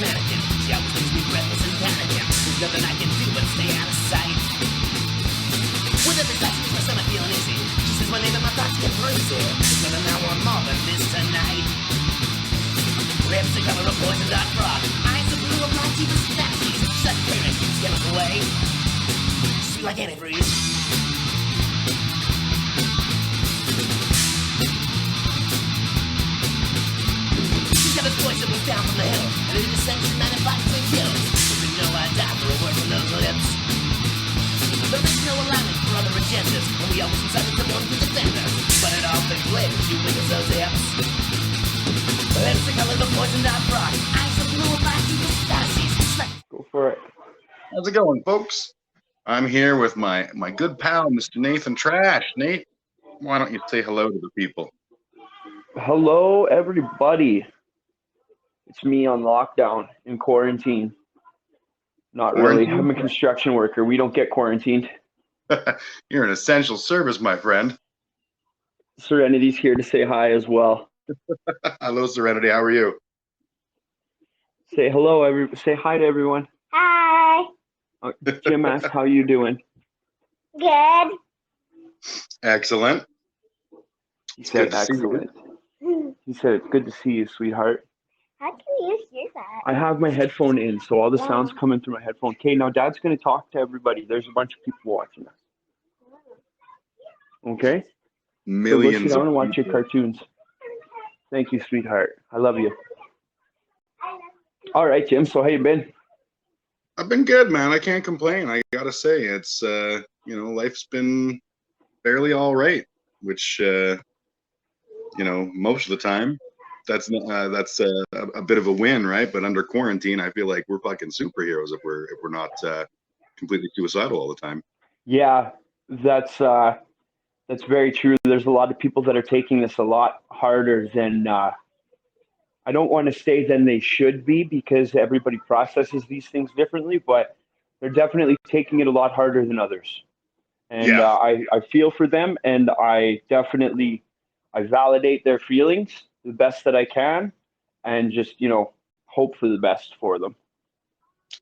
mannequin. She always makes me breathless and panicking. There's nothing I can do but stay out of sight. With every sight she makes my stomach feel uneasy. She says my name and my thoughts get crazy. It's gonna now or more than this tonight. Lips the color of poison dot frog. Eyes the blue of my deepest fantasies. Such craving keeps getting away. Sweet like antifreeze. She's got this voice that was down from the hill, and in the sense that invites and kills. But we know I die for a word from those lips. There is no alignment for other agendas, and we always decided to one to defend us. But it all been played with you with those hips. Lips the color of poison dot frog. Eyes the blue of my deepest fantasies. Go for it. How's it going, folks? I'm here with my good pal, Mr. Nathan Trash. Nate, why don't you say hello to the people? Hello, everybody. It's me on lockdown in quarantine. Not really. I'm a construction worker. We don't get quarantined. You're an essential service, my friend. Serenity's here to say hi as well. Hello, Serenity. How are you? Say hello, say hi to everyone. Hi. Jim asked, how you doing? Good. Excellent. He said excellent. He said it's good to see you, sweetheart. How can you hear that? I have my headphone in, so all the sound's coming through my headphone. Okay, now Dad's going to talk to everybody. There's a bunch of people watching us. Okay? Millions. So go sit down and watch your cartoons. Thank you, sweetheart. I love you. All right, Jim. So how you been? I've been good, man. I can't complain. I gotta say, it's life's been fairly all right, which most of the time that's a bit of a win, right? But under quarantine, I feel like we're fucking superheroes if we're not completely suicidal all the time. Yeah, that's very true. There's a lot of people that are taking this a lot harder than I don't want to say than they should be, because everybody processes these things differently, but they're definitely taking it a lot harder than others. And I feel for them, and I validate their feelings the best that I can, and just, hope for the best for them.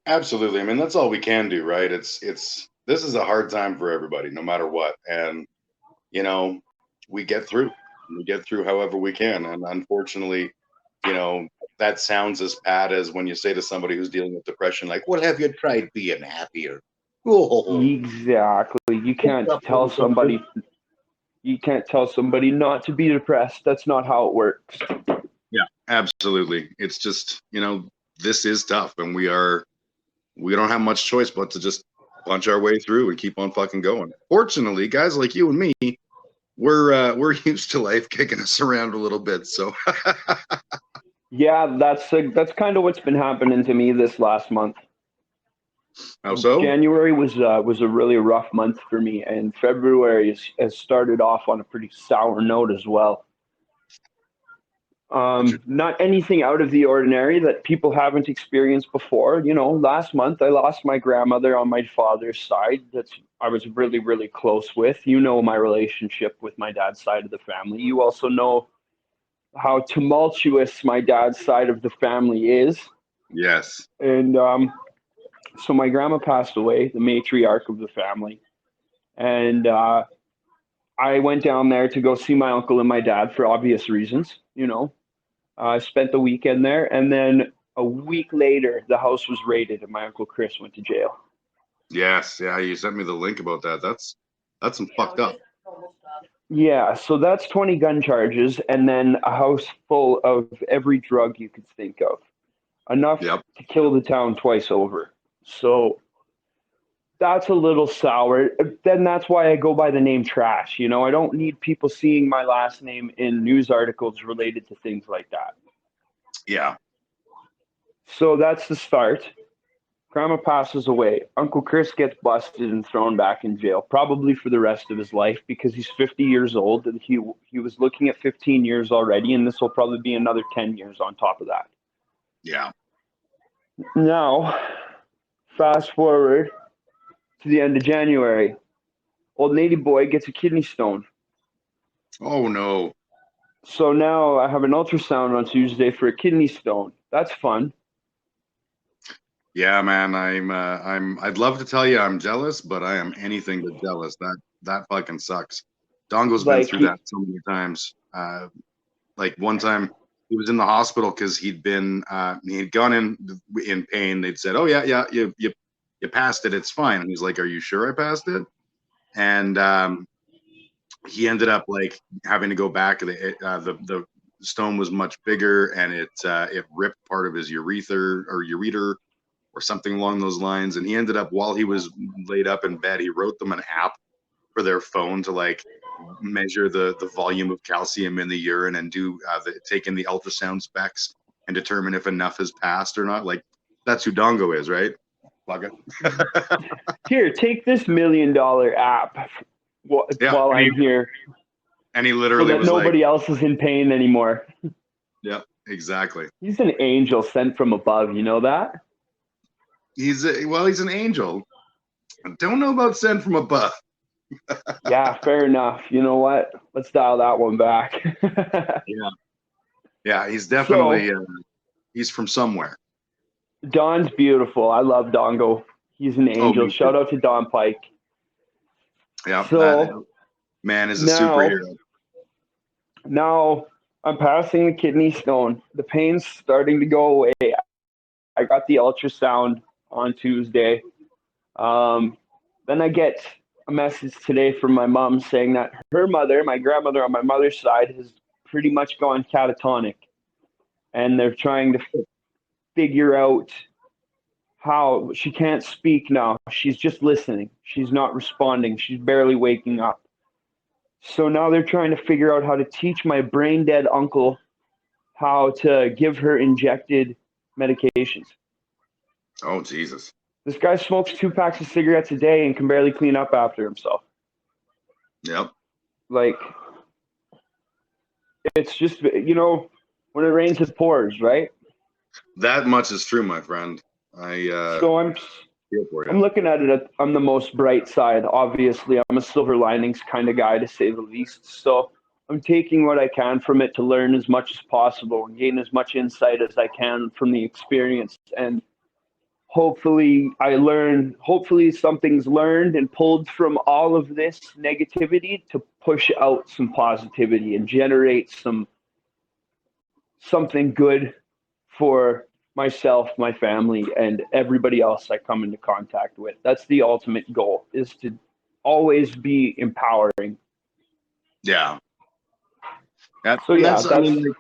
Absolutely. I mean, that's all we can do, right? This is a hard time for everybody, no matter what. And, we get through however we can. And unfortunately, that sounds as bad as when you say to somebody who's dealing with depression, like, well, have you tried being happier? Oh. Exactly. You can't tell somebody not to be depressed. That's not how it works. Yeah, absolutely. It's just, this is tough, and we don't have much choice but to just punch our way through and keep on fucking going. Fortunately, guys like you and me, we're used to life kicking us around a little bit, so yeah, that's kind of what's been happening to me this last month. How so? January was a really rough month for me, and February has started off on a pretty sour note as well. Not anything out of the ordinary that people haven't experienced before. Last month I lost my grandmother on my father's side. I was really, really close with. My relationship with my dad's side of the family. You also know how tumultuous my dad's side of the family is. Yes. And so my grandma passed away, the matriarch of the family. And I went down there to go see my uncle and my dad for obvious reasons, I spent the weekend there, and then a week later, the house was raided, and my Uncle Chris went to jail. Yes, yeah, you sent me the link about that. That's some fucked up. Yeah, so that's 20 gun charges, and then a house full of every drug you could think of. Enough to kill the town twice over. So that's a little sour. Then that's why I go by the name Trash. I don't need people seeing my last name in news articles related to things like that. Yeah. So that's the start. Grandma passes away. Uncle Chris gets busted and thrown back in jail, probably for the rest of his life, because he's 50 years old, and he was looking at 15 years already, and this will probably be another 10 years on top of that. Yeah. Now, fast forward to the end of January. Old Nady boy gets a kidney stone. Oh, no. So now I have an ultrasound on Tuesday for a kidney stone. That's fun. Yeah, man. I'd love to tell you I'm jealous, but I am anything but jealous. That fucking sucks. Dongo's been Like through that so many times. Like one time he was in the hospital because he'd gone in pain. They'd said, "Oh yeah, you passed it. It's fine." And he's like, "Are you sure I passed it?" And he ended up like having to go back. The stone was much bigger, and it ripped part of his ureter or something along those lines. And he ended up, while he was laid up in bed, he wrote them an app for their phone to like measure the volume of calcium in the urine and take in the ultrasound specs and determine if enough has passed or not. Like that's who Dongo is, right? Plug it. Here, take this $1 million app Yeah, while I'm here, and he so literally that was like, nobody else is in pain anymore. "Yeah, exactly." He's an angel sent from above. You know that? He's an angel. I don't know about sent from above. Yeah, fair enough. You know what? Let's dial that one back. Yeah, he's definitely So, he's from somewhere. Don's beautiful. I love Dongo. He's an Oh, angel. me Shout too. out to Don Pike. Yeah, that So man is a now, superhero. now I'm passing the kidney stone. The pain's starting to go away. I got the ultrasound on Tuesday. Then I get a message today from my mom saying that her mother, my grandmother on my mother's side, has pretty much gone catatonic, and they're trying to figure out how she can't speak now. She's just listening. She's not responding. She's barely waking up. So now they're trying to figure out how to teach my brain dead uncle how to give her injected medications. Oh Jesus. This guy smokes 2 packs of cigarettes a day and can barely clean up after himself. Yep. Like, it's just, when it rains, it pours, right? That much is true, my friend. I So I'm feel for you. I'm looking at it on the most bright side. Obviously, I'm a silver linings kind of guy, to say the least. So I'm taking what I can from it to learn as much as possible and gain as much insight as I can from the experience. And hopefully something's learned and pulled from all of this negativity to push out some positivity and generate something good for myself, my family, and everybody else I come into contact with. That's the ultimate goal, is to always be empowering. Yeah. So yeah, I that's mean, like,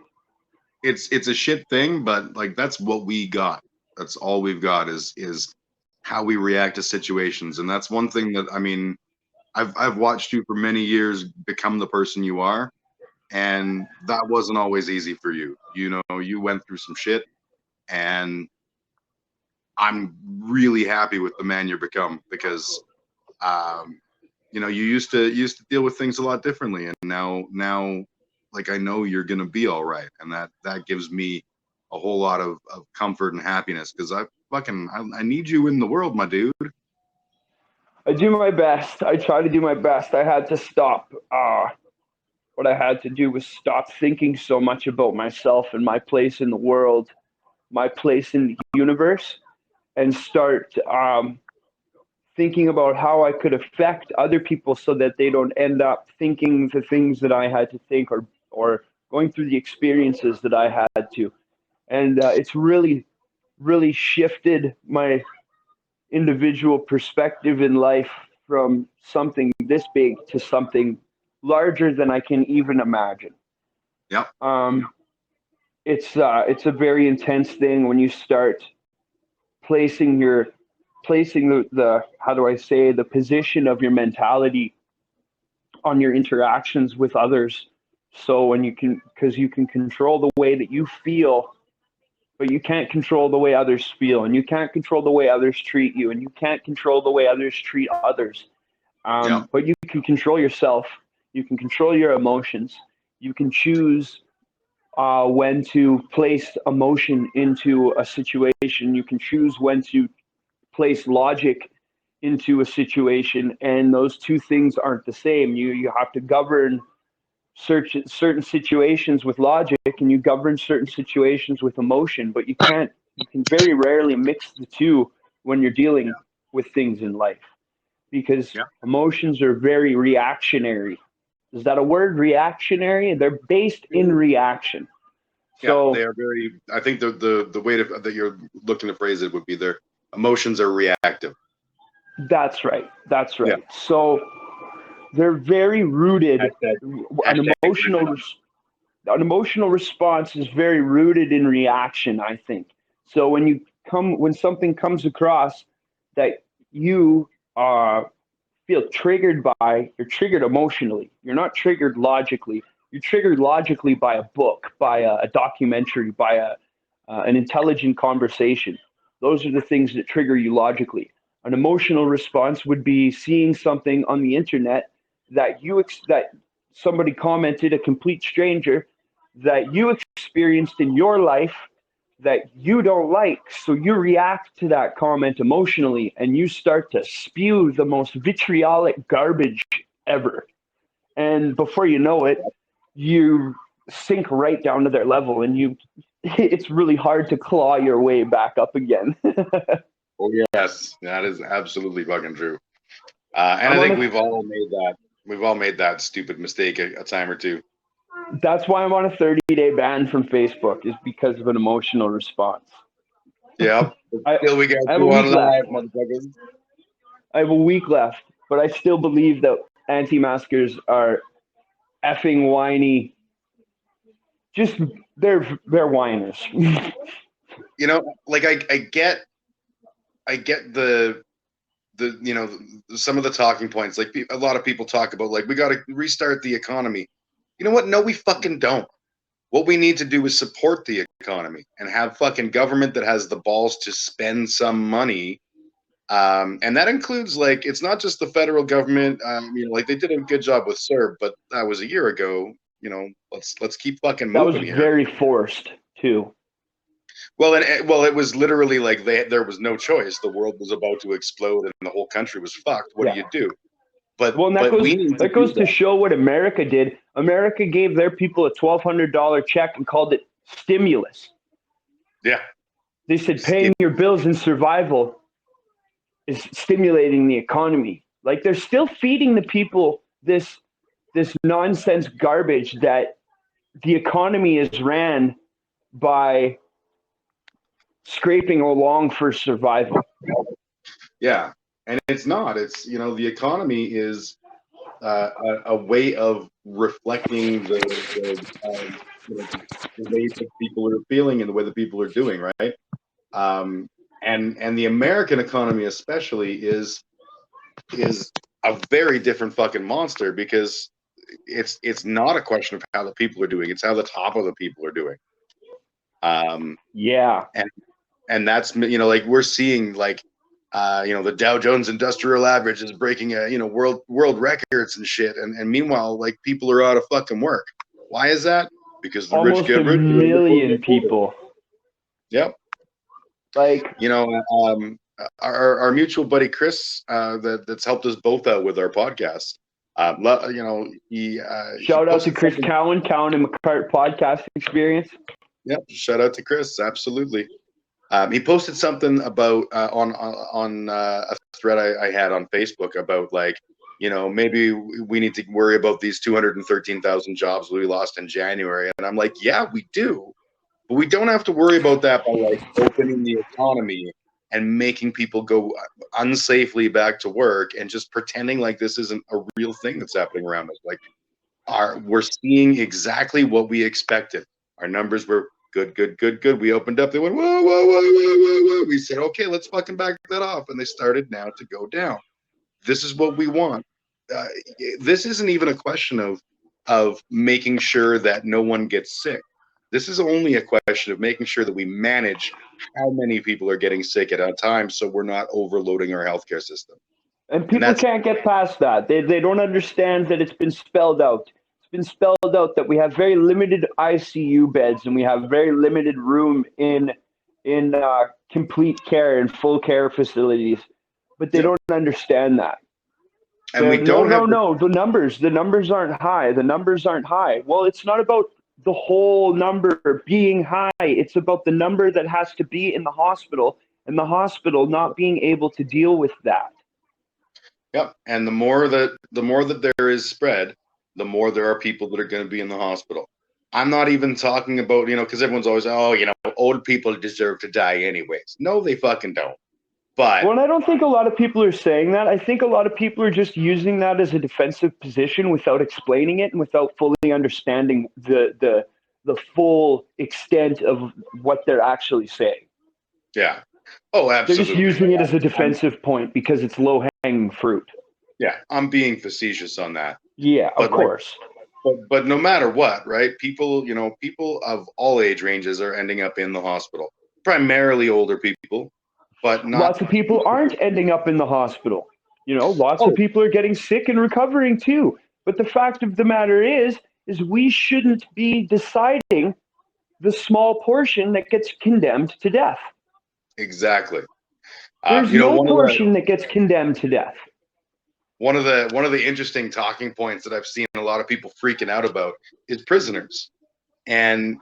it's a shit thing, but like that's what we got. That's all we've got is how we react to situations, and that's one thing that I mean, I've watched you for many years become the person you are, and that wasn't always easy for you. You know, you went through some shit, and I'm really happy with the man you've become because you know, you used to deal with things a lot differently, and now like I know you're gonna be all right, and that gives me a whole lot of comfort and happiness because I need you in the world, my dude. I do my best. I try to do my best. I had to stop. What I had to do was stop thinking so much about myself and my place in the world, my place in the universe, and start thinking about how I could affect other people so that they don't end up thinking the things that I had to think, or going through the experiences that I had to. And it's really, really shifted my individual perspective in life from something this big to something larger than I can even imagine. Yep. It's a very intense thing when you start placing the how do I say, the position of your mentality on your interactions with others. So when because you can control the way that you feel, but you can't control the way others feel, and you can't control the way others treat you, and you can't control the way others treat others. Yep. But you can control yourself. You can control your emotions. You can choose when to place emotion into a situation. You can choose when to place logic into a situation, and those two things aren't the same. You have to govern certain situations with logic, and you govern certain situations with emotion, but you can't You can very rarely mix the two when you're dealing with things in life, because emotions are very reactionary. Is that a word? Reactionary? They're based in reaction. So they are very. I think the way that you're looking to phrase it would be their emotions are reactive. that's right. That's right. Yeah. So they're very rooted. An emotional response is very rooted in reaction, I think. So when something comes across that you feel triggered by, you're triggered emotionally. You're not triggered logically. You're triggered logically by a book, by a documentary, by an intelligent conversation. Those are the things that trigger you logically. An emotional response would be seeing something on the internet that somebody commented, a complete stranger, that you experienced in your life that you don't like. So you react to that comment emotionally and you start to spew the most vitriolic garbage ever. And before you know it, you sink right down to their level and it's really hard to claw your way back up again. Oh yes, that is absolutely fucking true. And I think we've all made that stupid mistake a time or two. That's why I'm on a 30-day ban from Facebook, is because of an emotional response. Yeah. Still we got I have you a on week live, left. motherfuckers. I have a week left, but I still believe that anti-maskers are effing whiny. Just they're whiners. You know, like I get the some of the talking points. Like a lot of people talk about, like, we got to restart the economy. You know what? No, we fucking don't. What we need to do is support the economy and have fucking government that has the balls to spend some money. And that includes, like, it's not just the federal government. Like they did a good job with CERB, but that was a year ago. Let's keep fucking That was moving here. very forced too. Well, it was literally like there was no choice. The world was about to explode and the whole country was fucked. What do you do? But that goes to show what America did. America gave their people a $1,200 check and called it stimulus. Yeah. They said paying your bills in survival is stimulating the economy. Like, they're still feeding the people this nonsense garbage that the economy is ran by scraping along for survival. Yeah, and it's not. It's the economy is a way of reflecting the way that people are feeling and the way that people are doing, right? And the American economy especially is a very different fucking monster, because it's not a question of how the people are doing; it's how the top of the people are doing. And that's like we're seeing, like the Dow Jones Industrial Average is breaking world records and shit, and meanwhile, like, people are out of fucking work. Why is that? Because the almost rich get rich. Almost a million people. Yep. Like, our mutual buddy Chris, that's helped us both out with our podcast. Shout out to Chris Cowan and McCart Podcast Experience. Yep. Shout out to Chris. Absolutely. He posted something about on a thread I had on Facebook about, like, maybe we need to worry about these 213,000 jobs we lost in January. And I'm like, yeah, we do. But we don't have to worry about that by, like, opening the economy and making people go unsafely back to work and just pretending like this isn't a real thing that's happening around us. Like, we're seeing exactly what we expected. Our numbers were good. We opened up. They went, whoa, whoa, whoa, whoa, whoa, whoa. We said, okay, let's fucking back that off. And they started now to go down. This is what we want. This isn't even a question of making sure that no one gets sick. This is only a question of making sure that we manage how many people are getting sick at a time, so we're not overloading our healthcare system. And people can't get past that. They don't understand that it's been spelled out. It's been spelled out that we have very limited ICU beds and we have very limited room in complete care and full care facilities. But they don't understand that. And we don't no. The numbers aren't high. The numbers aren't high. Well, it's not about the whole number being high. It's about the number that has to be in the hospital, and the hospital not being able to deal with that. Yep. And the more that there is spread, the more there are people that are going to be in the hospital. I'm not even talking about, because everyone's always, old people deserve to die anyways. No, they fucking don't. But Well, and I don't think a lot of people are saying that. I think a lot of people are just using that as a defensive position without explaining it and without fully understanding the full extent of what they're actually saying. yeah. Oh, They're absolutely. just using it as a defensive point because it's low-hanging fruit. Yeah, I'm being facetious on that. Yeah, of course. But no matter what, right? People of all age ranges are ending up in the hospital. Primarily older people, but not Lots of people aren't ending up in the hospital. Lots of people are getting sick and recovering too. But the fact of the matter is we shouldn't be deciding the small portion that gets condemned to death. Exactly. There's no portion that gets condemned to death. One of the interesting talking points that I've seen a lot of people freaking out about is prisoners. And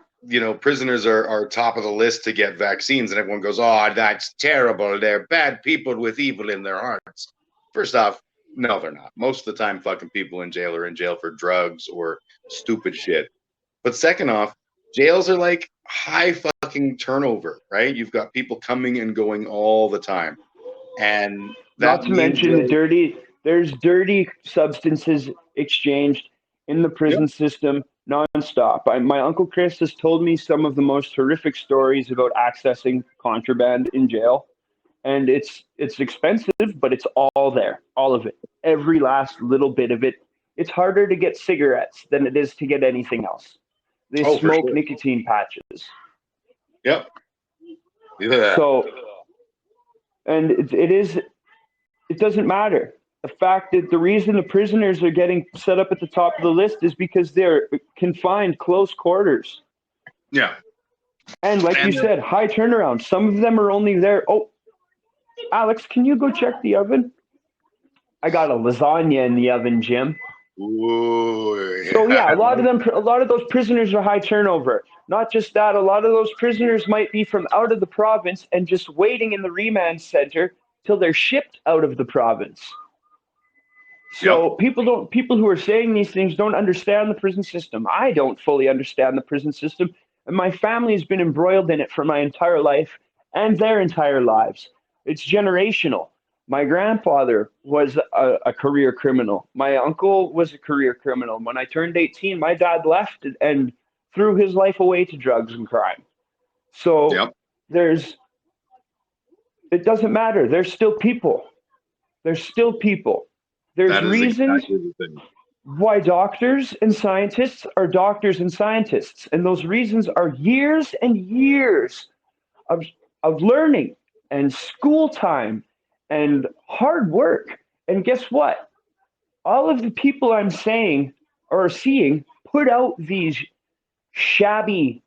prisoners are top of the list to get vaccines, and everyone goes, "Oh, that's terrible. They're bad people with evil in their hearts." First off, no, they're not. Most of the time, fucking people in jail are in jail for drugs or stupid shit. But second off, jails are like high fucking turnover, right? You've got people coming and going all the time, and not to mention there's dirty substances exchanged in the prison system nonstop. My Uncle Chris has told me some of the most horrific stories about accessing contraband in jail, and it's expensive, but it's all there, all of it, every last little bit of it. It's harder to get cigarettes than it is to get anything else. They smoke nicotine patches. Yep. Yeah. So, and it doesn't matter. The fact that the reason the prisoners are getting set up at the top of the list is because they're confined close quarters. Yeah. And like you said, high turnaround. Some of them are only there. Oh, Alex, can you go check the oven? I got a lasagna in the oven, Jim. Ooh, yeah. So yeah, a lot of those prisoners are high turnover. Not just that, a lot of those prisoners might be from out of the province and just waiting in the remand center till they're shipped out of the province. So people who are saying these things don't understand the prison system. I don't fully understand the prison system, and my family has been embroiled in it for my entire life and their entire lives. It's generational. My grandfather was a career criminal. My uncle was a career criminal. When I turned 18, my dad left and threw his life away to drugs and crime. So it doesn't matter. There's still people. There's still people. There's reasons why doctors and scientists are doctors and scientists. And those reasons are years and years of learning and school time and hard work. And guess what? All of the people I'm saying or seeing put out these shabby,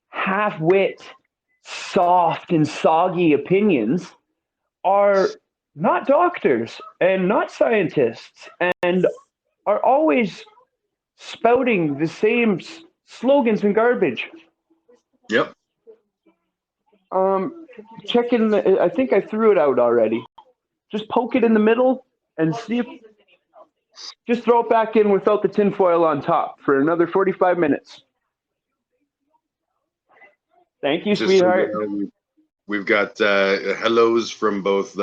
half-wit, soft and soggy opinions are not doctors and not scientists and are always spouting the same slogans and garbage. Yep. Check in I think I threw it out already. Just poke it in the middle and see if. Just throw it back in without the tinfoil on top for another 45 minutes. Thank you, sweetheart. We've got hellos from both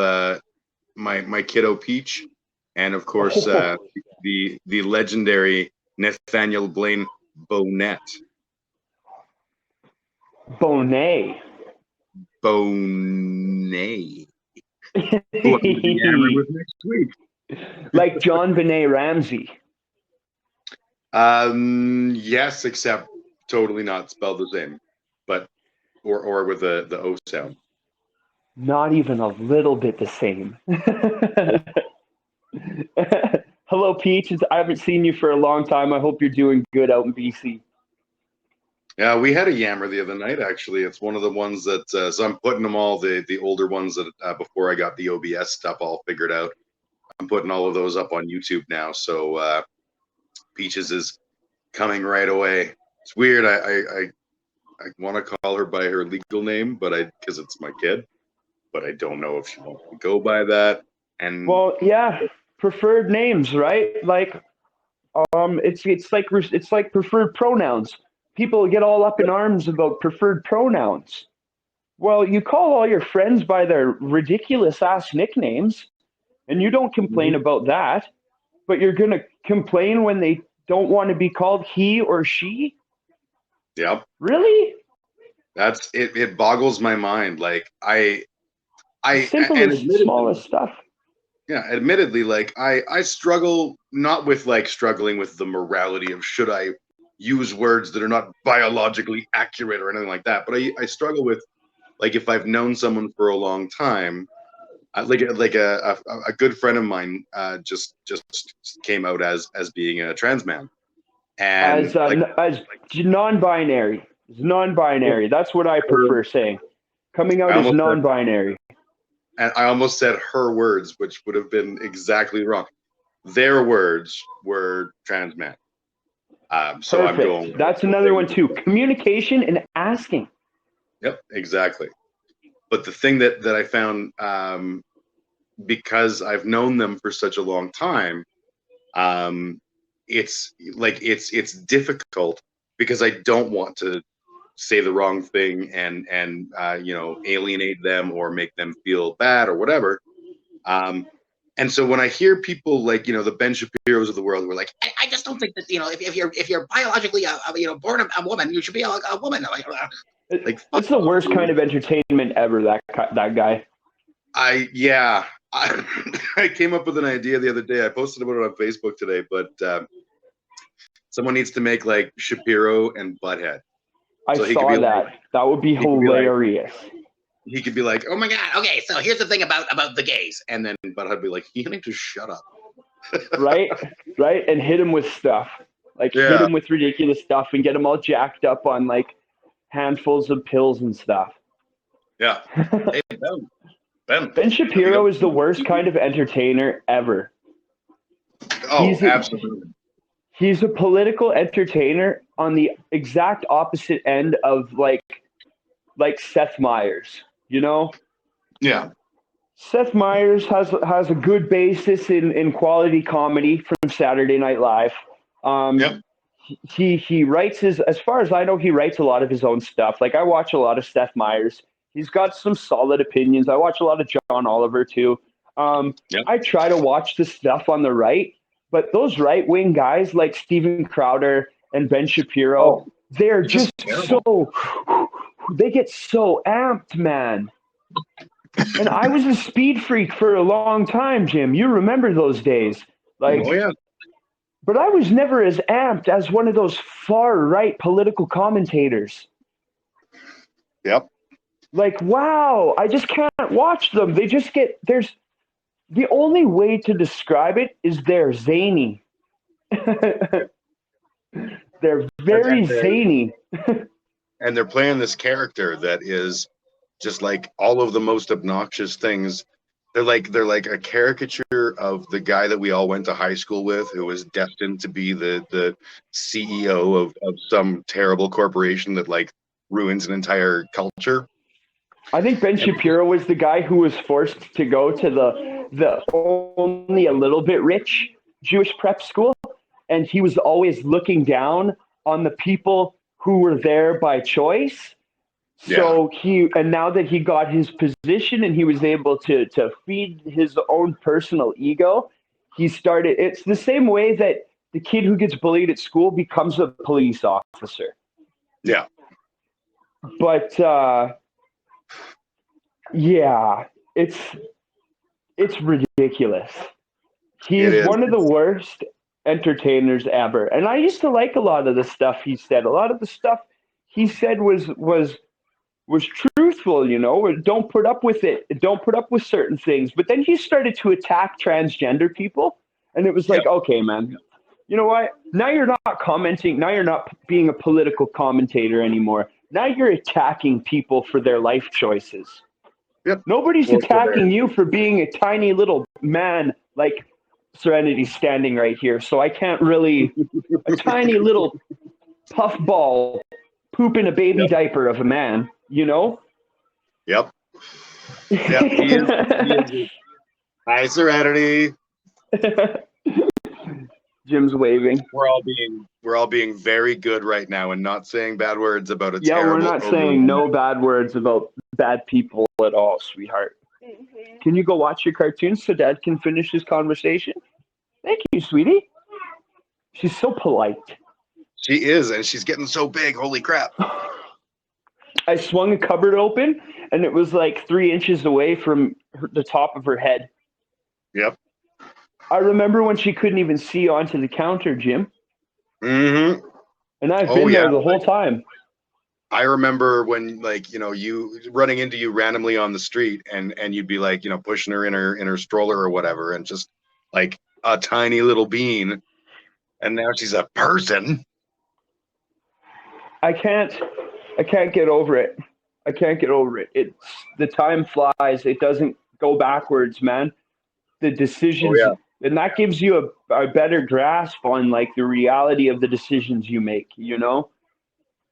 my kiddo Peach and of course the legendary Nathaniel Blaine Bonet. Bonet. Who I'll be hammered with next week. Like John Benet Ramsey. Yes, except totally not spelled the same, but or with the O sound. Not even a little bit the same. Hello, Peach. I haven't seen you for a long time. I hope you're doing good out in BC. Yeah, we had a yammer the other night, actually. It's one of the ones that, so I'm putting them all, the older ones that before I got the OBS stuff all figured out. I'm putting all of those up on YouTube now. So Peaches is coming right away. It's weird. I want to call her by her legal name, but because it's my kid, but I don't know if she wants to go by that. And Well, yeah, preferred names, right? Like, it's like preferred pronouns. People get all up in arms about preferred pronouns. Well, you call all your friends by their ridiculous ass nicknames, and you don't complain about that, but you're gonna complain when they don't want to be called he or she? yep, Really? that's it. It boggles my mind. Like The and simplest, smallest stuff. yeah, admittedly, like I struggle not with like struggling with the morality of should I use words that are not biologically accurate or anything like that, but I struggle with like if I've known someone for a long time, like a good friend of mine just came out as being a trans man, and As non-binary. Non-binary. That's what I prefer saying. Coming out as non-binary. and I almost said her words, which would have been exactly wrong. Their words were trans man. So Perfect. I'm going. That's another one too. Communication and asking. Yep, exactly. But the thing that I found, because I've known them for such a long time, it's like it's difficult because I don't want to say the wrong thing and alienate them or make them feel bad or whatever. And so when I hear people like the Ben Shapiros of the world who are like, I just don't think that if you're biologically born a woman, you should be a woman. It's the worst kind of entertainment ever. That guy. I came up with an idea the other day. I posted about it on Facebook today, but someone needs to make like Shapiro and Butthead. I saw that. Like, that would be hilarious. He could be like, oh my God, okay, so here's the thing about the gays. And then Butthead would be like, you need to shut up. Right? And hit him with stuff. Like hit him with ridiculous stuff and get him all jacked up on like handfuls of pills and stuff. Yeah. Hey, Ben Shapiro is the worst kind of entertainer ever. Oh, absolutely. He's a political entertainer on the exact opposite end of like Seth Meyers, Yeah. Seth Meyers has a good basis in quality comedy from Saturday Night Live. Yep. He writes as far as I know, he writes a lot of his own stuff. Like I watch a lot of Seth Meyers. He's got some solid opinions. I watch a lot of John Oliver too. I try to watch the stuff on the right, but those right-wing guys like Steven Crowder and Ben Shapiro, they're just they get so amped, man. And I was a speed freak for a long time, Jim. You remember those days. Like, oh, yeah. But I was never as amped as one of those far-right political commentators. Yep. Like, wow, I just can't watch them. They just the only way to describe it is they're zany. They're very zany. And they're playing this character that is just like all of the most obnoxious things. They're like a caricature of the guy that we all went to high school with, who was destined to be the CEO of some terrible corporation that like ruins an entire culture. I think Ben Shapiro was the guy who was forced to go to the only a little bit rich Jewish prep school, and he was always looking down on the people who were there by choice. So and now that he got his position and he was able to feed his own personal ego, it's the same way that the kid who gets bullied at school becomes a police officer. Yeah. But it's ridiculous. He's one of the worst entertainers ever. And I used to like a lot of the stuff he said. A lot of the stuff he said was truthful, don't put up with it. Don't put up with certain things. But then he started to attack transgender people. And it was like, okay, man, you know what? Now you're not commenting. Now you're not being a political commentator anymore. Now you're attacking people for their life choices. Yep. Nobody's attacking you for being a tiny little man like Serenity's standing right here. So I can't really, a tiny little puffball, pooping a baby diaper of a man, you know? Yep. Yep. He is. He is. Hi, Serenity. Jim's waving. We're all being very good right now and not saying bad words about a Yeah, terrible. we're not saying no bad words about bad people at all, sweetheart. Mm-hmm. Can you go watch your cartoons so Dad can finish his conversation? Thank you, sweetie. She's so polite. She is, and she's getting so big. Holy crap! I swung a cupboard open, and it was like 3 inches away from the top of her head. Yep. I remember when she couldn't even see onto the counter, Jim. Mm-hmm. And I've been there the whole time. I remember when, like, you know, you running into you randomly on the street, and you'd be like, you know, pushing her in her stroller or whatever, and just like a tiny little bean, and now she's a person. I can't get over it. I can't get over it. It's the time flies. It doesn't go backwards, man. The decisions, and that gives you a better grasp on like the reality of the decisions you make, you know?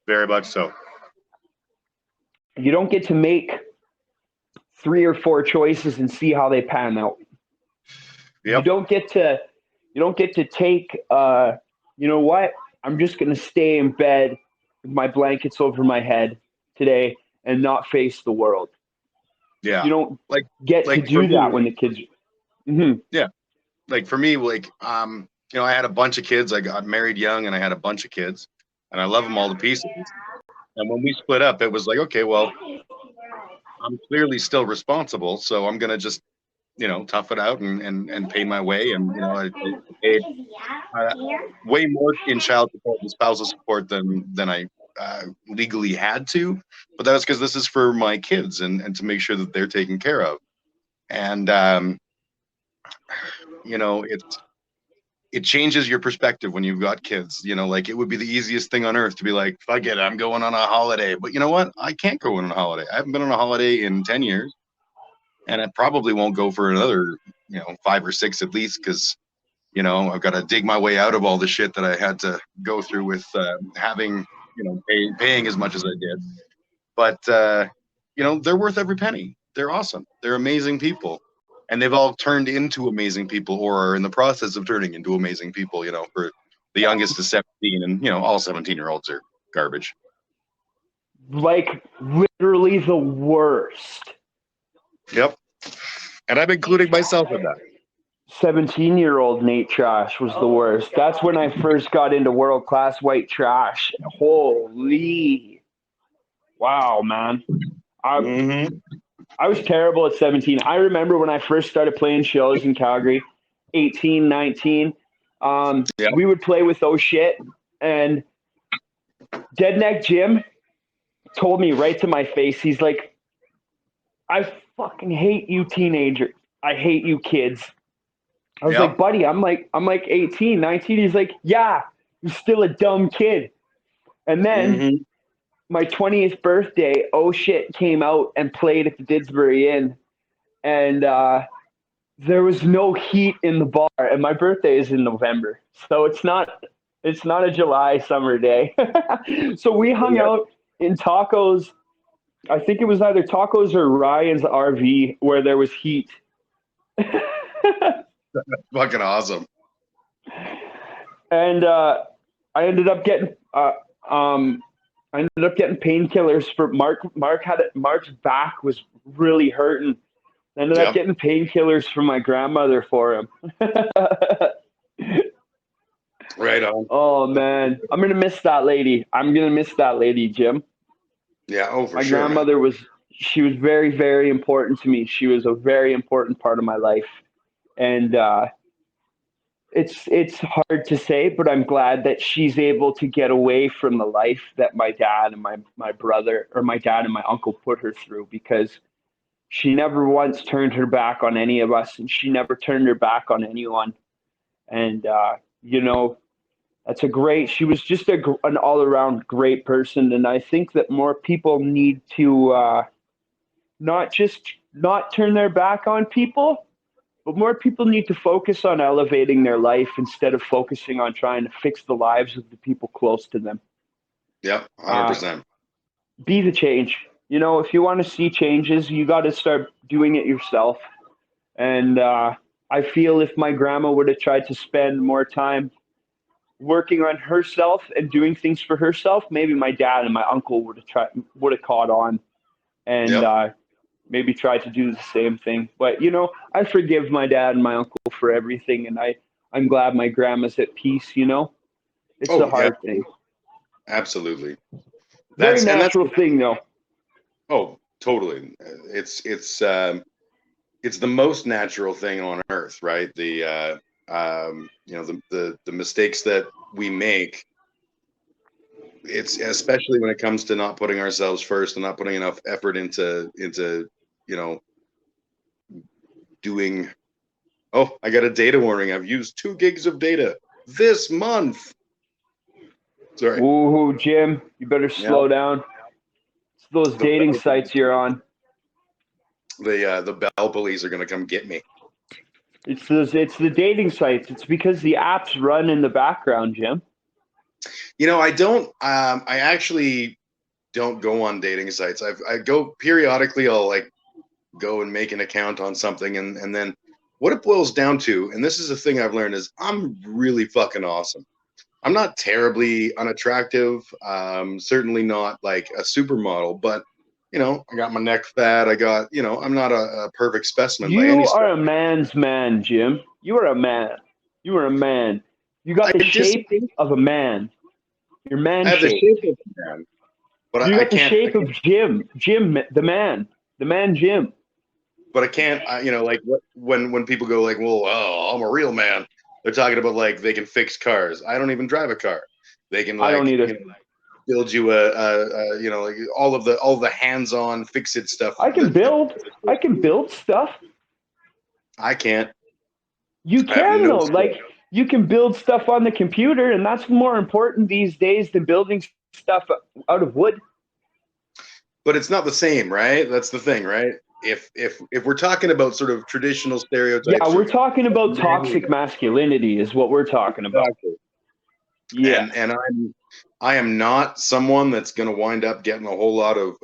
Very much so. You don't get to make 3 or 4 choices and see how they pan out. Yep. You don't get to take you know what? I'm just gonna stay in bed with my blankets over my head today and not face the world. Yeah. You don't like get to do that when the kids. Mm-hmm. Yeah. Like for me, like you know, I had a bunch of kids. I got married young, and I had a bunch of kids, and I love them all to pieces. And when we split up, it was like, okay, well, I'm clearly still responsible, so I'm gonna just, you know, tough it out and pay my way. And you know, I paid way more in child support and spousal support than I legally had to. But that was because this is for my kids and to make sure that they're taken care of. And you know, it changes your perspective when you've got kids. You know, like it would be the easiest thing on earth to be like, fuck it, I'm going on a holiday. But you know what? I can't go on a holiday. I haven't been on a holiday in 10 years. And I probably won't go for another, you know, 5 or 6 at least, because, you know, I've got to dig my way out of all the shit that I had to go through with having, you know, paying as much as I did. But, you know, they're worth every penny. They're awesome. They're amazing people. And they've all turned into amazing people or are in the process of turning into amazing people, you know, for the youngest is 17 and, you know, all 17-year-olds are garbage. Like literally the worst. Yep. And I'm including myself in that. 17-year-old Nate Trash was the worst. That's when I first got into world-class white trash. Holy. Wow, man. I was terrible at 17. I remember when I first started playing shows in Calgary, 18, 19. We would play with those shit. And Deadneck Jim told me right to my face, he's like, I fucking hate you teenagers. I hate you kids. I was like, buddy, I'm like 18, 19. He's like, yeah, you're still a dumb kid. And then my 20th birthday, Oh Shit came out and played at the Didsbury Inn. And there was no heat in the bar. And my birthday is in November. So it's not a July summer day. So we hung out in Tacos. I think it was either Tacos or Ryan's RV where there was heat. Fucking awesome. And I ended up getting painkillers for Mark. Mark's back was really hurting. I ended up getting painkillers from my grandmother for him. Right on. Oh man, I'm gonna miss that lady. Jim. Yeah. Oh, for my sure. grandmother was very, very important to me. She was a very important part of my life. And it's hard to say, but I'm glad that she's able to get away from the life that my dad and my brother, or my dad and my uncle, put her through, because she never once turned her back on any of us, and she never turned her back on anyone. And you know, she was just an all-around great person. And I think that more people need to not turn their back on people, but more people need to focus on elevating their life instead of focusing on trying to fix the lives of the people close to them. Yep, 100%. Be the change. You know, if you want to see changes, you got to start doing it yourself. And I feel if my grandma would have tried to spend more time working on herself and doing things for herself, maybe my dad and my uncle would have caught on and Yep. maybe tried to do the same thing. But you know, I forgive my dad and my uncle for everything, and I'm glad my grandma's at peace. You know, it's a Oh, yeah, hard thing. absolutely. Very That's natural thing, though. oh, totally. It's the most natural thing on earth, right? The the mistakes that we make. It's especially when it comes to not putting ourselves first and not putting enough effort into doing. Oh, I got a data warning. I've used 2 gigs of data this month. Sorry. Ooh, Jim, you better slow down. It's those dating The- sites you're on. The Bell police are gonna come get me. It's the dating sites. It's because the apps run in the background, Jim. You know, I actually don't go on dating sites. I go periodically. I'll like go and make an account on something, and then what it boils down to, and this is the thing I've learned, is I'm really fucking awesome. I'm not terribly unattractive. Certainly not like a supermodel, but you know, I got my neck fat. I got, you know, I'm not a perfect specimen by any You are stretch. a man's man, Jim. You are a man. You are a man. You got the shape of a man. You're man I have the shaped. shape of a man, but You I got the can't. shape of Jim. Jim, the man. The man, Jim. But I can't. You know, like when people go like, "Well, oh, I'm a real man," they're talking about like they can fix cars. I don't even drive a car. They can I like don't either. you know, build you a you know, like all the hands-on fix-it stuff. I can build stuff. I can't. You I have can no though. skill. Like you can build stuff on the computer, and that's more important these days than building stuff out of wood. But it's not the same, right? That's the thing, right? If we're talking about sort of traditional Yeah, stereotypes we're of talking about manly, toxic masculinity is what we're talking about. exactly. Yeah. And I am not someone that's going to wind up getting a whole lot of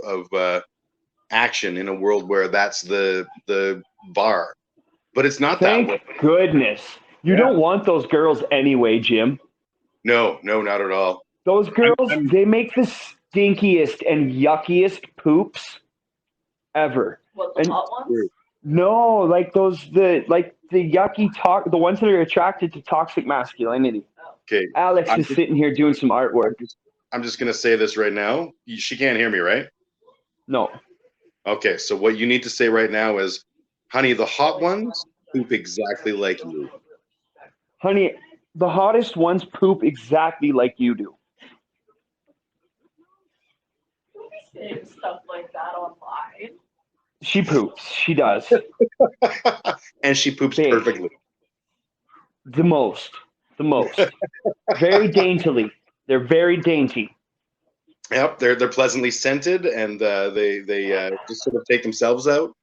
action in a world where that's the bar. But it's not that Thank way. goodness. You Yeah. don't want those girls anyway, Jim. No, not at all. Those girls, I'm- they make the stinkiest and yuckiest poops ever. What, the hot ones? No, like the yucky the ones that are attracted to toxic masculinity. Okay. Alex is sitting here doing some artwork. I'm just going to say this right now. She can't hear me, right? No. Okay, so what you need to say right now is, honey, the hot ones poop exactly like you. Honey, the hottest ones poop exactly like you do. Saying stuff like that online. She poops. She does. And she poops Big. perfectly. The most. Very daintily. They're very dainty. Yep, they're pleasantly scented, and they just sort of take themselves out.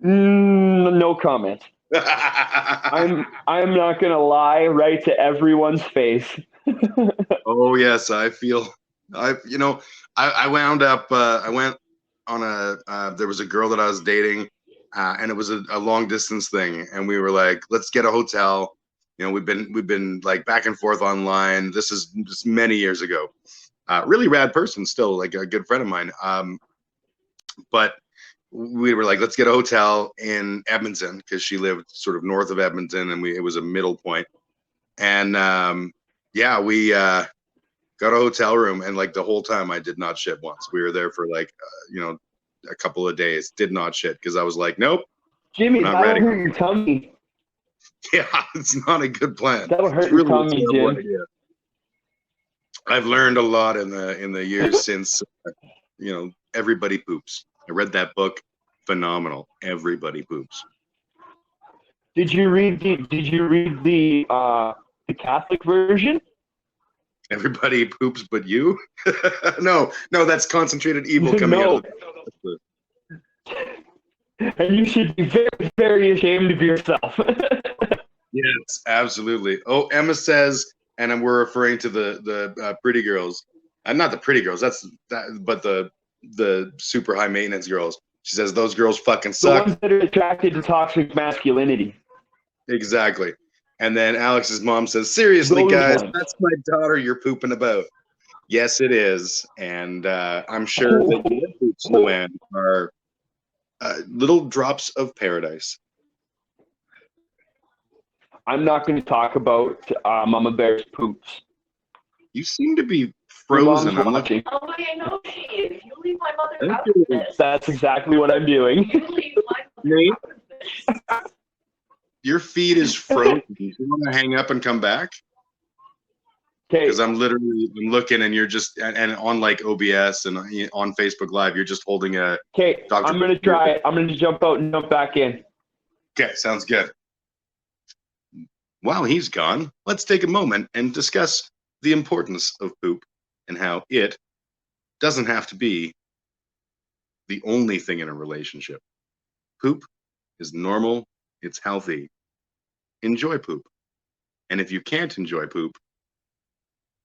No comment. I'm not gonna lie right to everyone's face. Oh yes, I wound up I went on there was a girl that I was dating, and it was a long distance thing, and we were like, let's get a hotel. You know, we've been like back and forth online. This is just many years ago. Really rad person, still like a good friend of mine. But we were like, let's get a hotel in Edmonton, because she lived sort of north of Edmonton, and it was a middle point. And yeah, we got a hotel room, and like the whole time I did not shit once. We were there for like a couple of days, did not shit, because I was like, nope, Jimmy, not that'll ready. hurt your tummy. Yeah, it's not a good plan. That'll hurt It's your really a tummy, terrible Jim. idea. I've learned a lot in the years since. Everybody poops. I read that book. Phenomenal. Everybody poops. Did you read the Catholic version? Everybody poops but you? No, that's concentrated evil coming out. And you should be very, very ashamed of yourself. Yes, absolutely. Oh, Emma says and we're referring to the pretty girls. Not the pretty girls. But the super high maintenance girls. She says those girls fucking The suck. ones that are attracted to toxic masculinity. Exactly. And then Alex's mom says, seriously, Those guys, ones. that's my daughter you're pooping about. Yes, it is. And I'm sure that your poops, Luann, are little drops of paradise. I'm not going to talk about Mama Bear's poops. You seem to be Your frozen. mom's I'm looking. watching. Oh, I know she is. You leave my mother Thank out you. of this. That's exactly what I'm doing. You leave my mother Nate? out of this. Your feed is frozen. Do you want to hang up and come back? Okay, Because I'm looking, and you're just and on like OBS and on Facebook Live, you're just holding a. okay, Dr. I'm going to try it. I'm going to jump out and jump back in. Okay, sounds good. While he's gone, let's take a moment and discuss the importance of poop and how it doesn't have to be the only thing in a relationship. Poop is normal, it's healthy. Enjoy poop. And if you can't enjoy poop,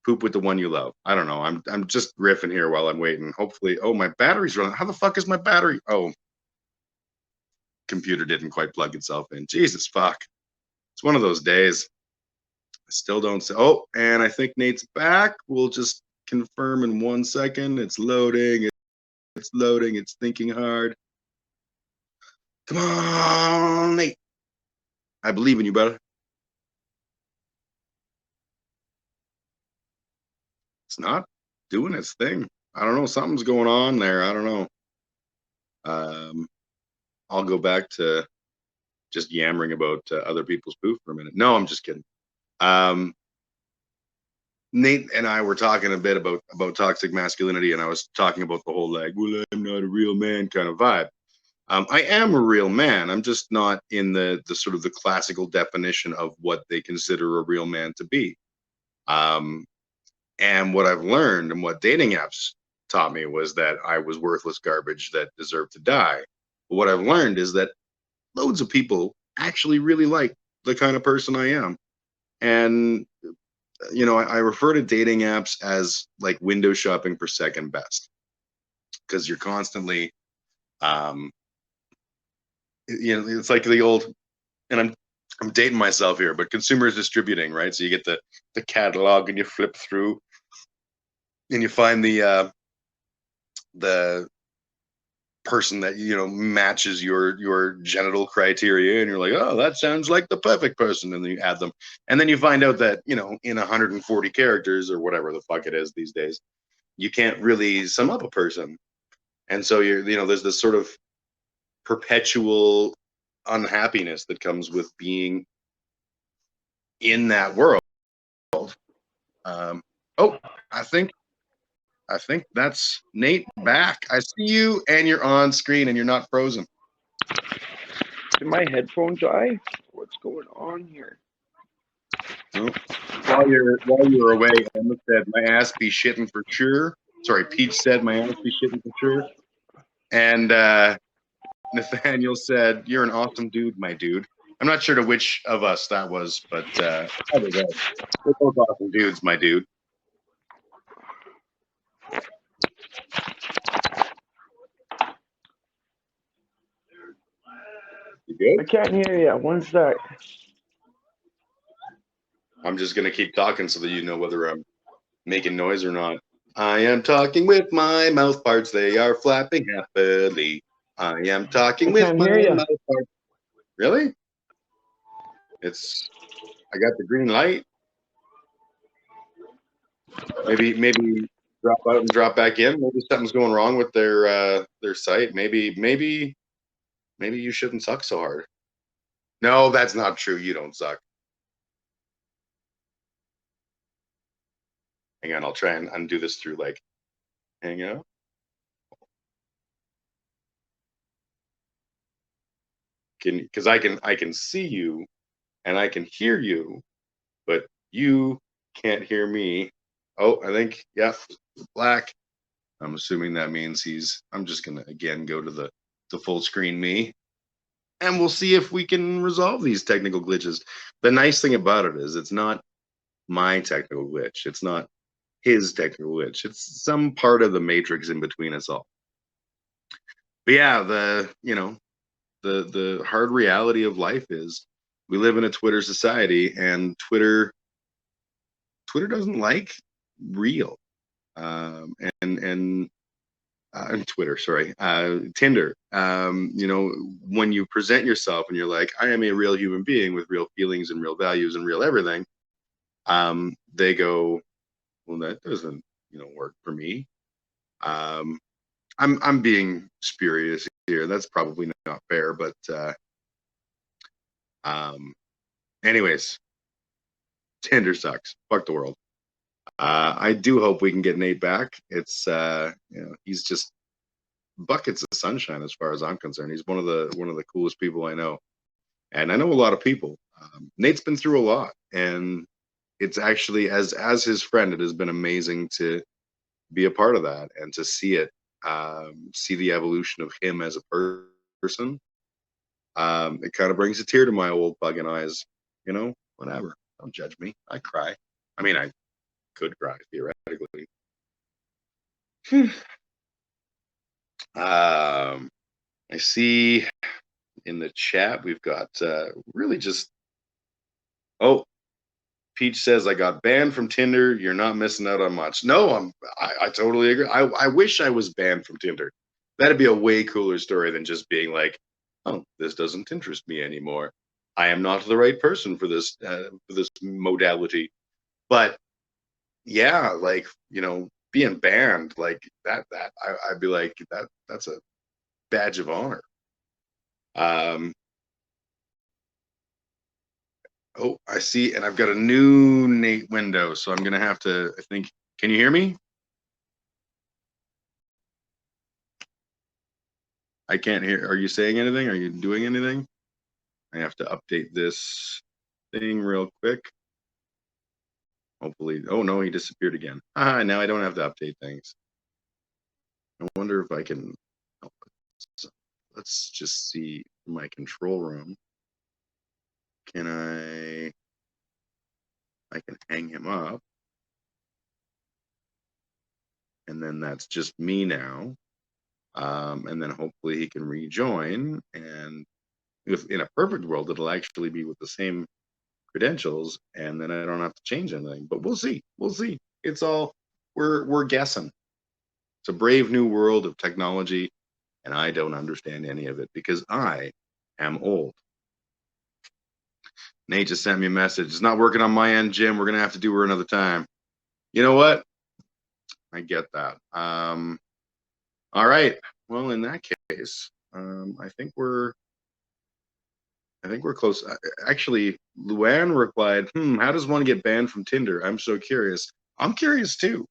poop with the one you love. I don't know. I'm just riffing here while I'm waiting. Hopefully, oh, my battery's running. How the fuck is my battery? Oh, computer didn't quite plug itself in. Jesus fuck. It's one of those days. I still don't say. Oh, and I think Nate's back. We'll just confirm in 1 second. It's loading. It's loading. It's thinking hard. Come on, Nate. I believe in you, brother. It's not doing its thing. I don't know. Something's going on there. I don't know. I'll go back to just yammering about other people's poop for a minute. No, I'm just kidding. Nate and I were talking a bit about toxic masculinity, and I was talking about the whole like, well, I'm not a real man kind of vibe. I am a real man. I'm just not in the sort of the classical definition of what they consider a real man to be. And what I've learned and what dating apps taught me was that I was worthless garbage that deserved to die. But what I've learned is that loads of people actually really like the kind of person I am. And, you know, I refer to dating apps as like window shopping for second best, because you're constantly, you know, it's like the old, and I'm dating myself here, but consumers distributing, right? So you get the catalog and you flip through and you find the person that, you know, matches your genital criteria, and you're like, oh, that sounds like the perfect person, and then you add them, and then you find out that, you know, in 140 characters or whatever the fuck it is these days, you can't really sum up a person. And so you know, there's this sort of perpetual unhappiness that comes with being in that world. Oh, I think that's Nate back. I see you, and you're on screen, and you're not frozen. Did my headphones die? What's going on here? Oh. While you're away, Emma said, "My ass be shitting for sure." Sorry, Peach said, "My ass be shitting for sure." And Nathaniel said, "You're an awesome dude, my dude." I'm not sure to which of us that was, but either way, we're both awesome dudes, my dude. You good? I can't hear you. One sec. I'm just gonna keep talking so that you know whether I'm making noise or not. I am talking with my mouth parts; they are flapping happily. I am talking with my mouth parts. Really? I got the green light. Maybe drop out and drop back in. Maybe something's going wrong with their site. Maybe you shouldn't suck so hard. No, that's not true. You don't suck. Hang on, I'll try and undo this through like Hangout. Because I can see you and I can hear you, but you can't hear me. Oh, I think, yeah, black. I'm assuming that means I'm just gonna again go to the full screen me, and we'll see if we can resolve these technical glitches. The nice thing about it is it's not my technical glitch. It's not his technical glitch. It's some part of the matrix in between us all. But yeah, the hard reality of life is we live in a Twitter society, and Twitter doesn't like real. And Twitter, sorry, Tinder. When you present yourself and you're like, I am a real human being with real feelings and real values and real everything, they go, well, that doesn't, work for me. I'm being spurious here. That's probably not fair, but anyways, Tinder sucks. Fuck the world. I do hope we can get Nate back. It's he's just buckets of sunshine as far as I'm concerned. He's one of the coolest people I know, and I know a lot of people. Nate's been through a lot, and it's actually as his friend, it has been amazing to be a part of that and to see it, see the evolution of him as a person. It kind of brings a tear to my old bugging eyes. Whatever. Don't judge me. I cry. I mean, I could cry theoretically. I see in the chat we've got really just. Oh, Peach says I got banned from Tinder. You're not missing out on much. No, I totally agree. I wish I was banned from Tinder. That'd be a way cooler story than just being like, oh, this doesn't interest me anymore. I am not the right person for this modality. But yeah, like, being banned like that I'd be like, that's a badge of honor. Oh, I see, and I've got a new Nate window, so I'm gonna have to, I think, can you hear me? I can't hear. Are you saying anything? Are you doing anything? I have to update this thing real quick. Hopefully, oh no, he disappeared again. Now I don't have to update things. I wonder if I can, let's just see my control room. I can hang him up. And then that's just me now. And then hopefully he can rejoin. And if in a perfect world, it'll actually be with the same credentials, and then I don't have to change anything. But we'll see. We'll see. It's all we're guessing. It's a brave new world of technology, and I don't understand any of it because I am old. Nate just sent me a message. It's not working on my end, Jim. We're gonna have to do her another time. You know what? I get that. All right. Well, in that case, I think we're close. Actually, Luann replied, how does one get banned from Tinder? I'm so curious. I'm curious too.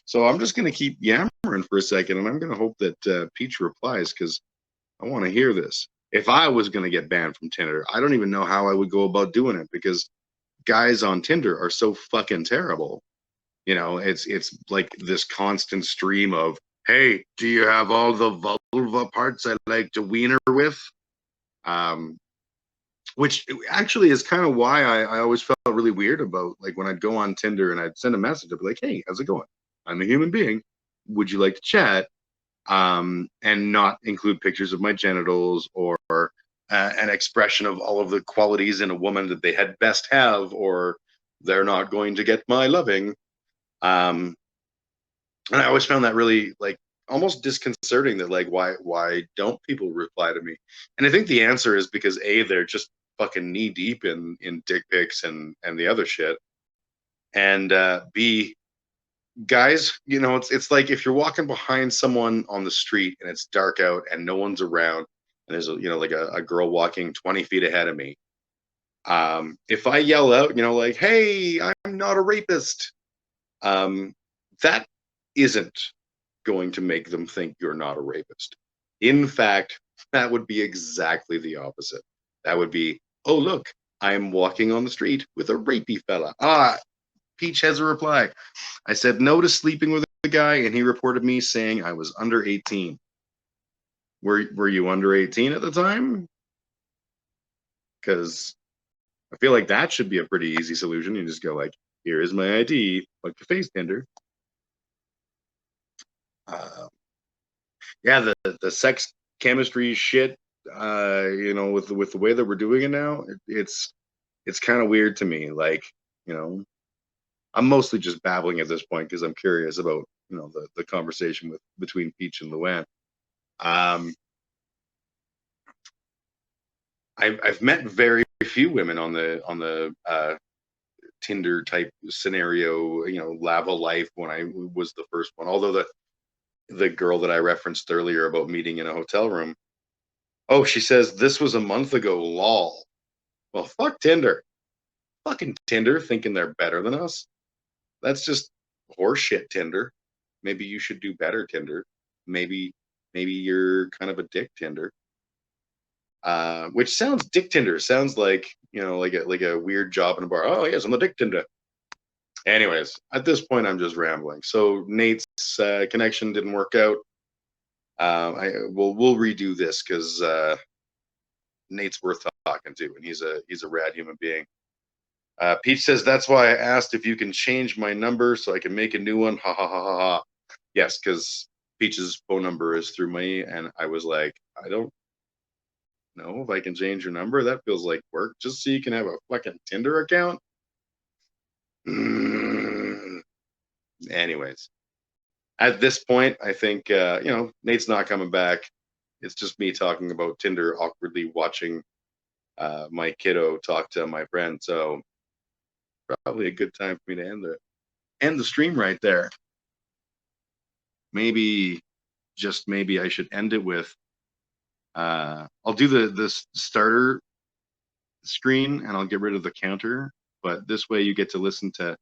So I'm just going to keep yammering for a second, and I'm going to hope that Peach replies, because I want to hear this. If I was going to get banned from Tinder, I don't even know how I would go about doing it, because guys on Tinder are so fucking terrible. It's like this constant stream of, hey, do you have all the vulva parts I like to wiener with? Which actually is kind of why I always felt really weird about, like, when I'd go on Tinder and I'd send a message, I'd be like, hey, how's it going? I'm a human being. Would you like to chat? And not include pictures of my genitals or an expression of all of the qualities in a woman that they had best have, or they're not going to get my loving. And I always found that really, like, almost disconcerting, that, like, why don't people reply to me? And I think the answer is because A, they're just fucking knee deep in dick pics and the other shit, and B, guys, it's like if you're walking behind someone on the street and it's dark out and no one's around, and there's like a girl walking 20 feet ahead of me. If I yell out, like, hey, I'm not a rapist, that isn't going to make them think you're not a rapist. In fact, that would be exactly the opposite. That would be, oh, look, I'm walking on the street with a rapey fella. Peach has a reply. I said no to sleeping with a guy, and he reported me saying I was under 18. Were you under 18 at the time? Because I feel like that should be a pretty easy solution. You just go like, Here is my ID. Fuck your face, Tinder. Yeah, the sex chemistry shit. With the way that we're doing it now, it's kind of weird to me. Like, I'm mostly just babbling at this point because I'm curious about the conversation between Peach and Luann. I've met very few women on the Tinder type scenario, lava life when I was the first one. Although the girl that I referenced earlier about meeting in a hotel room, oh, she says this was a month ago, lol. Well, fuck Tinder. Fucking Tinder thinking they're better than us. That's just horseshit, Tinder. Maybe you should do better, Tinder. Maybe you're kind of a dick, Tinder. Which sounds dick Tinder. Sounds like, like a weird job in a bar. Oh, yes, I'm a dick Tinder. Anyways, at this point, I'm just rambling. So Nate's connection didn't work out. We'll redo this because Nate's worth talking to, and he's a rad human being. Peach says, that's why I asked if you can change my number so I can make a new one. Ha ha ha ha ha. Yes, because Peach's phone number is through me, and I was like, I don't know if I can change your number. That feels like work just so you can have a fucking Tinder account. Anyways, at this point, I think Nate's not coming back. It's just me talking about Tinder, awkwardly watching my kiddo talk to my friend. So probably a good time for me to end the stream right there. Maybe, just maybe, I should end it with I'll do the starter screen and I'll get rid of the counter, but this way you get to listen to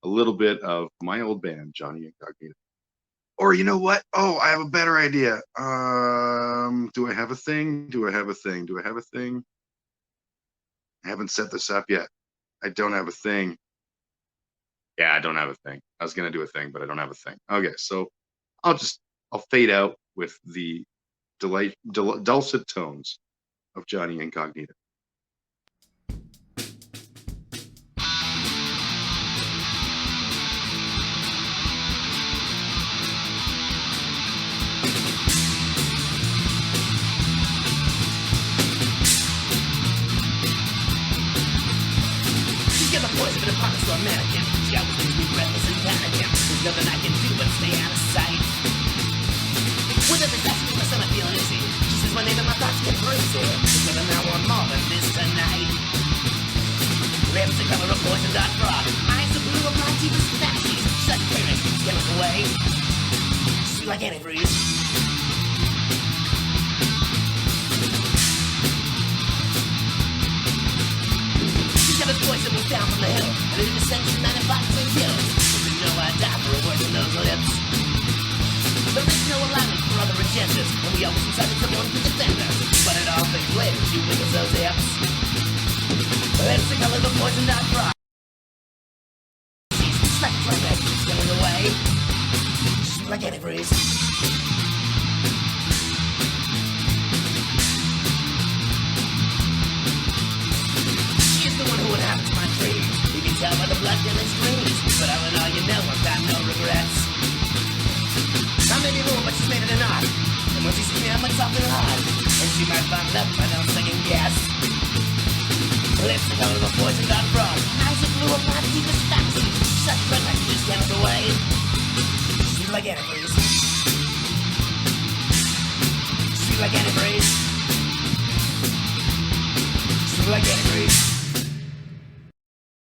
a little bit of my old band, Johnny Incognito. Or you know what? Oh, I have a better idea. Do I have a thing? Do I have a thing? Do I have a thing? I haven't set this up yet. I don't have a thing. Yeah, I don't have a thing. I was gonna do a thing, but I don't have a thing. Okay, so I'll fade out with the dulcet tones of Johnny Incognito. Poison in a pocket so American. She always makes me breathless and panicking. There's nothing I can do but stay out of sight. With every touch of my stomach feeling easy. She says my name and my thoughts get crazy. There's nothing I want more than this tonight. Lips the color of poison dot frog. Eyes the blue of my deepest fantasies. Such clearness scares away. Sweet like antifreeze. This poison was down from the hill, and in the sense 95 kills. But you know I die for a word in those lips. There is no alignment for other agendas, and we always decided to one to defend us. But it all fades later as you wiggle those hips. It's the color of the poison dot frog. She's like a flame that's going away. She's like antifreeze. The one who inhabits my dreams. You can tell by the blood in its dreams. But all in all, you know I've got no regrets. I may be rude, but she's made it an art. And when she sees me, I'm like something hard. And she might find love if I don't second guess. Lips the color of a poison dot frog. Eyes are blue of my deepest fantasies. Such breath I can just count away. She's like antifreeze. She's like antifreeze. She's like antifreeze.